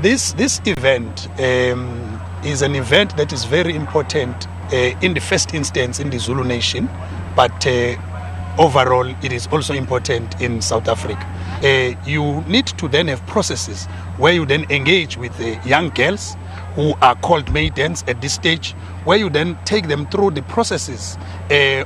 This event is an event that is very important in the first instance in the Zulu nation, but overall it is also important in South Africa. You need to then have processes where you then engage with the young girls who are called maidens at this stage, where you then take them through the processes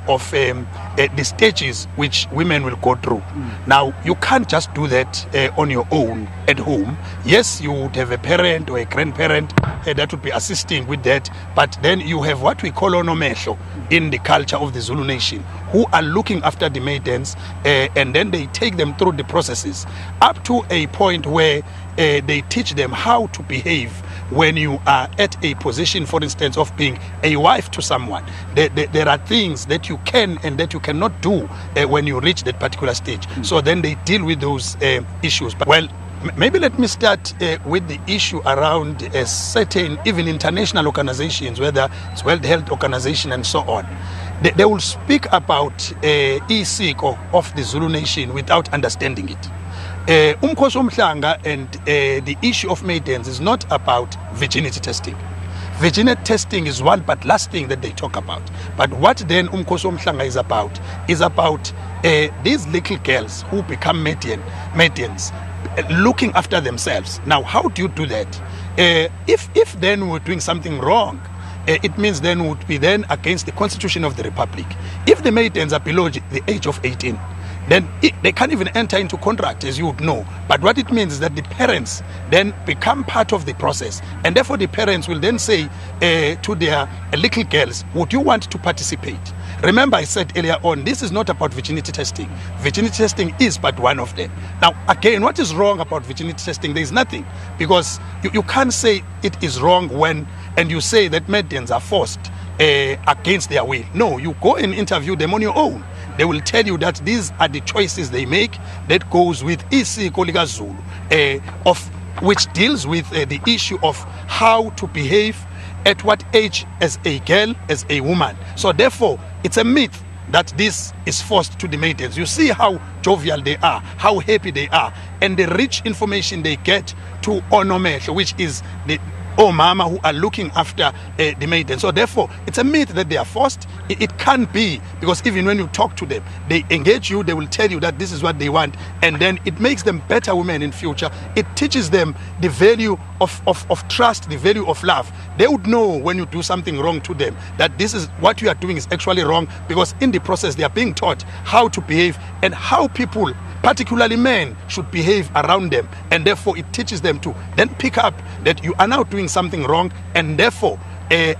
of the stages which women will go through. Now, you can't just do that on your own at home. Yes, you would have a parent or a grandparent that would be assisting with that, but then you have what we call onomehlo in the culture of the Zulu nation, who are looking after the maidens, and then they take them through the processes up to a point where they teach them how to behave when you are at a position, for instance, of being a wife to someone. There are things that you can and that you cannot do when you reach that particular stage. So then they deal with those issues. But, well, maybe let me start with the issue around certain, even international organizations, whether it's World Health Organization and so on. They will speak about isiko of the Zulu nation without understanding it. Umkhosi womhlanga and the issue of maidens is not about virginity testing. Virginity testing is one but last thing that they talk about. But what then Umkhosi womhlanga is about these little girls who become maidens looking after themselves. Now, how do you do that? If then we're doing something wrong, it means then would be then against the Constitution of the Republic. If the maidens are below the age of 18, then they can't even enter into contract, as you would know. But what it means is that the parents then become part of the process, and therefore the parents will then say to their little girls, would you want to participate? Remember, I said earlier on, this is not about virginity testing. Virginity testing is but one of them. Now, again, what is wrong about virginity testing? There is nothing, because you can't say it is wrong when, and you say that maidens are forced against their will. No, you go and interview them on your own. They will tell you that these are the choices they make that goes with isiko lika Zulu, of which deals with the issue of how to behave at what age as a girl, as a woman. So therefore, it's a myth that this is forced to the maidens. You see how jovial they are, how happy they are, and the rich information they get to onomehlo, which is the mama who are looking after the maiden. So therefore, it's a myth that they are forced. It can't be, because even when you talk to them, they engage you, they will tell you that this is what they want, and then it makes them better women in future. It teaches them the value of trust, the value of love. They would know when you do something wrong to them, that this is what you are doing is actually wrong, because in the process they are being taught how to behave and how people, particularly men, should behave around them, and therefore it teaches them to then pick up that you are now doing something wrong, and therefore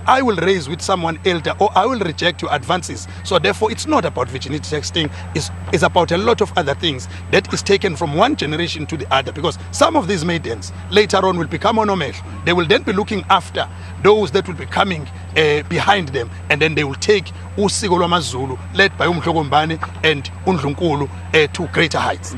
I will raise with someone elder, or I will reject your advances. So therefore it's not about virginity testing, it's about a lot of other things that is taken from one generation to the other, because some of these maidens later on will become onomehlo. They will then be looking after those that will be coming behind them, and then they will take usiko lwamaZulu led by uMdlokombane and uNdlunkulu to greater heights.